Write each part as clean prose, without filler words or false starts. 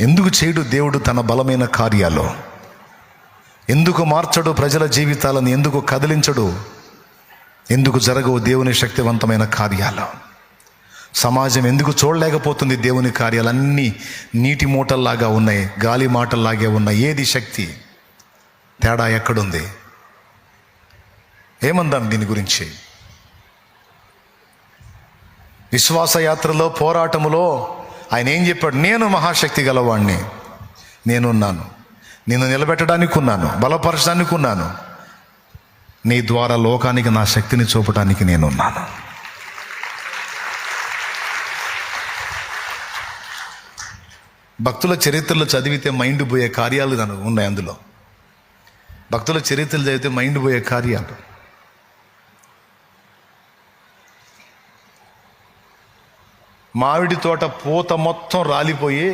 ఎందుకు చేయడు దేవుడు తన బలమైన కార్యాలు? ఎందుకు మార్చడు ప్రజల జీవితాలను? ఎందుకు కదిలించడు? ఎందుకు జరగవు దేవుని శక్తివంతమైన కార్యాలు? సమాజం ఎందుకు చూడలేకపోతుంది దేవుని కార్యాలన్నీ? నీటి మూటల్లాగా ఉన్నాయి, గాలి మాటల్లాగే ఉన్నాయి. ఏది శక్తి? తేడా ఎక్కడుంది? ఏమందాం దీని గురించి? విశ్వాసయాత్రలో, పోరాటములో ఆయన ఏం చెప్పాడు? నేను మహాశక్తి గలవాణ్ణి, నేనున్నాను, నిన్ను నిలబెట్టడానికి ఉన్నాను, బలపరచడానికి ఉన్నాను, నీ ద్వారా లోకానికి నా శక్తిని చూపడానికి నేనున్నాను. భక్తుల చరిత్రలు చదివితే మైండ్ పోయే కార్యాలు ఉన్నాయి. అందులో భక్తుల చరిత్రలు చదివితే మైండ్ పోయే కార్యాలు. మామిడి తోట పూత మొత్తం రాలిపోయి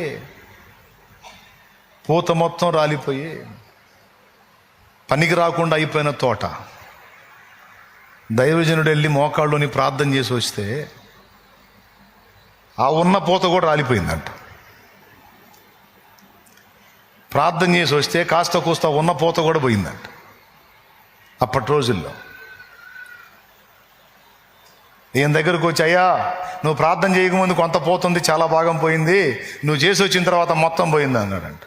పనికి రాకుండా అయిపోయిన తోట. దైవజనుడు వెళ్ళి మోకాళ్ళుని ప్రార్థన చేసి వస్తే ఆ ఉన్న పూత కూడా రాలిపోయిందంట. ప్రార్థన చేసి వస్తే కాస్త కూస్త ఉన్న పూత కూడా పోయిందంట. అప్పటి రోజుల్లో ఈయన దగ్గరకు వచ్చి, అయ్యా నువ్వు ప్రార్థన చేయకముందు కొంత పోతుంది, చాలా భాగం పోయింది, నువ్వు చేసి వచ్చిన తర్వాత మొత్తం పోయింది అన్నాడంట.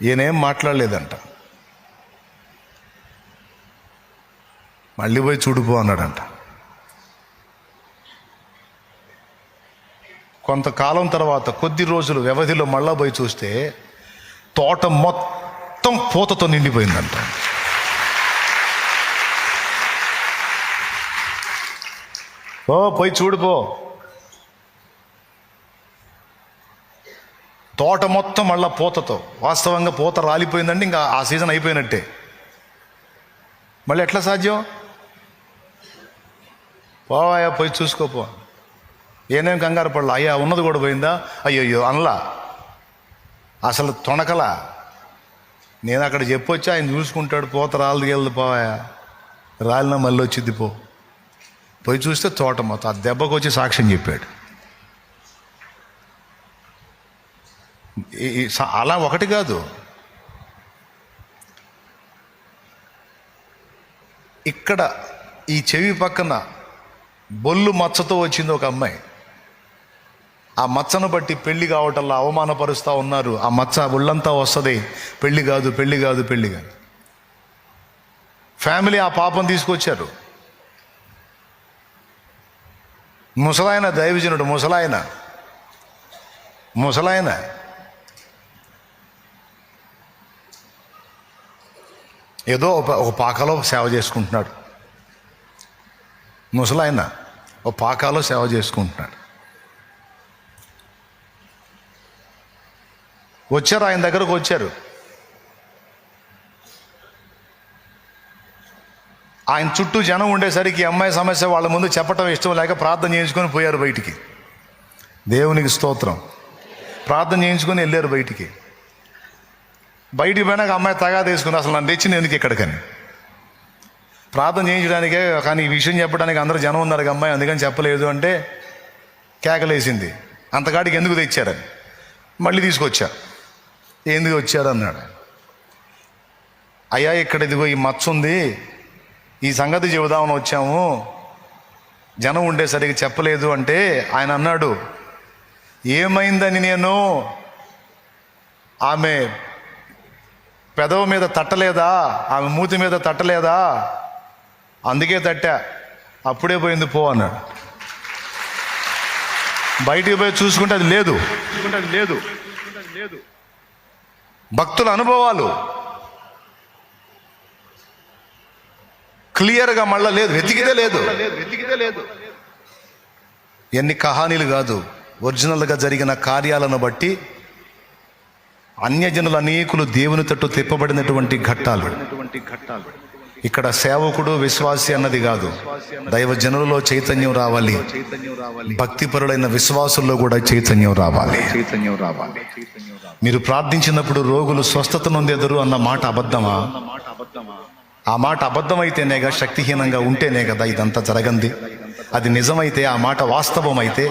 ఈయనేం మాట్లాడలేదంట. మళ్ళీ పోయి చూడుపో అన్నాడంట. కొంతకాలం తర్వాత, కొద్ది రోజులు వ్యవధిలో మళ్ళా పోయి చూస్తే తోట మొత్తం పూతతో నిండిపోయిందంట. పోయి చూడిపో. తోట మొత్తం మళ్ళా పూతతో. వాస్తవంగా పూత రాలిపోయిందంటే ఇంకా ఆ సీజన్ అయిపోయినట్టే. మళ్ళీ ఎట్లా సాధ్యం? పోవాయా, పోయి చూసుకోపో. ఏనేం కంగారు పడలా. అయ్యా ఉన్నది కూడా పోయిందా? అయ్యో అనలా, అసలు తొణకలా. నేను అక్కడ చెప్పొచ్చి ఆయన చూసుకుంటాడు. పూత రాలదు వెళ్ళదు, పోవాయా, రాలినా మళ్ళీ వచ్చింది పో. పోయి చూస్తే తోట మొత్తం. ఆ దెబ్బకు వచ్చి సాక్ష్యం చెప్పాడు. అలా ఒకటి కాదు, ఇక్కడ ఈ చెవి పక్కన బొల్లు మచ్చతో వచ్చింది ఒక అమ్మాయి. ఆ మచ్చను బట్టి పెళ్లి కావటంలో అవమానపరుస్తూ ఉన్నారు. ఆ మచ్చ ఒళ్ళంతా వస్తుంది, పెళ్లి కాదు. ఫ్యామిలీ ఆ పాపం తీసుకొచ్చారు. ముసలాయన, దైవజనుడు ముసలాయన ఏదో ఒక పాకలో సేవ చేసుకుంటున్నాడు. ముసలాయన ఒక పాకాలో సేవ చేసుకుంటున్నాడు. వచ్చారు, ఆయన దగ్గరకు వచ్చారు. ఆయన చుట్టూ జనం ఉండేసరికి అమ్మాయి సమస్య వాళ్ళ ముందు చెప్పటం ఇష్టం లేక ప్రార్థన చేయించుకొని పోయారు బయటికి. దేవునికి స్తోత్రం. ప్రార్థన చేయించుకొని వెళ్ళారు బయటికి పోయినాక అమ్మాయి తగాద వేసుకుని, అసలు నన్ను తెచ్చింది ఎందుకు ఇక్కడికని. ప్రార్థన చేయించడానికే, కానీ ఈ విషయం చెప్పడానికి అందరూ జనం ఉన్నారు అమ్మాయి, అందుకని చెప్పలేదు అంటే కేకలేసింది. అంతకాడికి ఎందుకు తెచ్చారని మళ్ళీ తీసుకొచ్చారు. ఎందుకు వచ్చారు అన్నాడు. అయ్యా ఇక్కడ ఇదిగో ఈ మచ్చ ఉంది, ఈ సంగతి చెబుదామని వచ్చాము, జనం ఉండేసరికి చెప్పలేదు అంటే ఆయన అన్నాడు, ఏమైందని నేను ఆమె పెదవి మీద తట్టలేదా, ఆమె మూతి మీద తట్టలేదా, అందుకే తట్టా, అప్పుడే పోయింది పో అన్నాడు. బయటికి పోయి చూసుకుంటే అది లేదు. భక్తుల అనుభవాలు క్లియర్గా మళ్ళా లేదు, వెతికితే లేదు. ఎన్ని కహానీలు కాదు, ఒరిజినల్గా జరిగిన కార్యాలను బట్టి అన్యజనులు అనేకులు దేవుని తట్టు తిప్పబడినటువంటి ఘట్టాలు. ఇక్కడ సేవకుడు విశ్వాసి అన్నది కాదు, దైవజనులలో చైతన్యం రావాలి, భక్తిపరులైన విశ్వాసుల్లో కూడా చైతన్యం రావాలి. మీరు ప్రార్థించినప్పుడు రోగులు స్వస్థత నొందెదరు అన్న మాట అబద్ధమా? ఆ మాట అబద్ధమైతేనేగా, శక్తిహీనంగా ఉంటేనే కదా ఇదంతా జరగంది. అది నిజమైతే, ఆ మాట వాస్తవమైతే,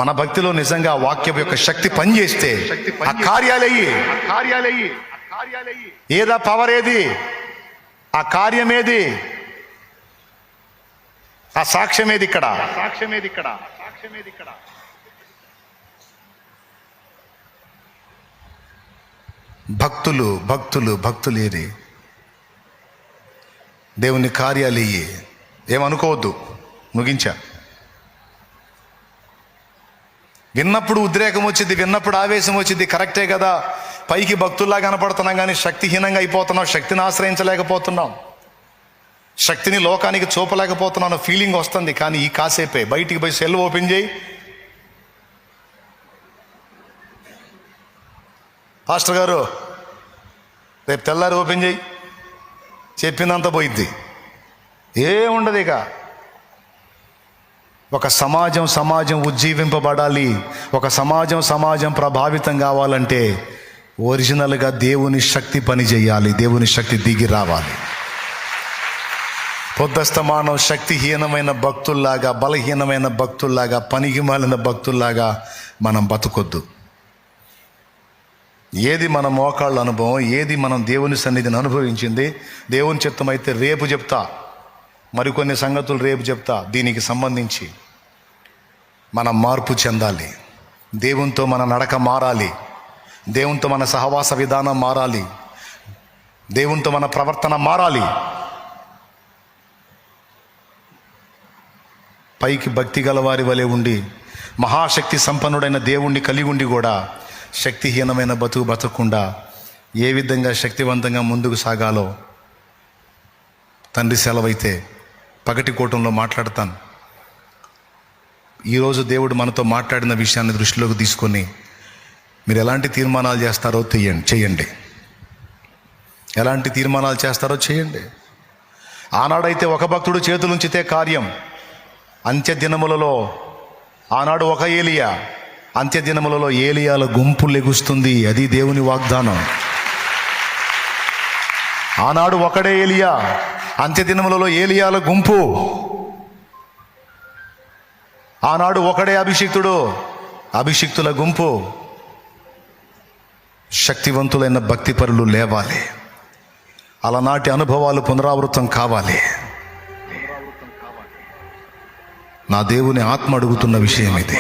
మన భక్తిలో నిజంగా ఆ వాక్యం యొక్క శక్తి పనిచేస్తే ఆ కార్యాలయ్యి ఏదా పవర్ ఏది, ఆ కార్యమేది, ఆ సాక్ష్యమేది ఇక్కడ. భక్తులు ఏది? దేవుని కార్యాలు ఇయ్యి. ఏమనుకోవద్దు, ముగించా. విన్నప్పుడు ఉద్రేకం వచ్చింది, విన్నప్పుడు ఆవేశం వచ్చింది, కరెక్టే కదా. పైకి భక్తుల్లా కనపడుతున్నాం కానీ శక్తిహీనంగా అయిపోతున్నాం, శక్తిని ఆశ్రయించలేకపోతున్నాం, శక్తిని లోకానికి చూపలేకపోతున్నాను ఫీలింగ్ వస్తుంది. కానీ ఈ కాసేపే బయటికి పోయి సెల్ ఓపెన్ చేయి, పాస్టర్ గారు రేపు తెల్లారి ఓపెన్ చేయి, చెప్పిందంతా పోయిద్ది, ఏముండదు ఇక. ఒక సమాజం ఉజ్జీవింపబడాలి, ఒక సమాజం ప్రభావితం కావాలంటే ఒరిజినల్గా దేవుని శక్తి పని చేయాలి, దేవుని శక్తి దిగి రావాలి. పొద్దస్తమానం శక్తిహీనమైన భక్తుల్లాగా, బలహీనమైన భక్తుల్లాగా, పనికి మాలిన భక్తుల్లాగా మనం బతుకొద్దు. ఏది మన మోకాళ్ళ అనుభవం, ఏది మనం దేవుని సన్నిధిని అనుభవించింది, దేవుని చిత్తమైతే రేపు చెప్తా, మరికొన్ని సంగతులు రేపు చెప్తా. దీనికి సంబంధించి మనం మార్పు చెందాలి, దేవునితో మన నడక మారాలి, దేవునితో మన సహవాస విధానం మారాలి, దేవునితో మన ప్రవర్తన మారాలి. పైకి భక్తి గలవారి వలె ఉండి, మహాశక్తి సంపన్నుడైన దేవుణ్ణి కలిగి ఉండి కూడా శక్తిహీనమైన బతకకుండా ఏ విధంగా శక్తివంతంగా ముందుకు సాగాలో తండ్రి సెలవైతే పగటి కూటంలో మాట్లాడతాను. ఈరోజు దేవుడు మనతో మాట్లాడిన విషయాన్ని దృష్టిలోకి తీసుకొని మీరు ఎలాంటి తీర్మానాలు చేస్తారో చేయండి. ఎలాంటి తీర్మానాలు చేస్తారో చేయండి. ఆనాడైతే ఒక భక్తుడు చేతులుంచితే కార్యం, అంత్య దినములలో ఆనాడు ఒక ఏలియా, అంత్య దినములలో ఏలియాల గుంపు లెగుస్తుంది. అది దేవుని వాగ్దానం. ఆనాడు ఒకడే ఏలియా, అంత్య దినములలో ఏలియాల గుంపు. ఆనాడు ఒకడే అభిషిక్తుల గుంపు. శక్తివంతులైన భక్తిపరులు లేవాలి. అలనాటి అనుభవాలు పునరావృతం కావాలి. నా దేవుని ఆత్మ అడుగుతున్న విషయం ఇది.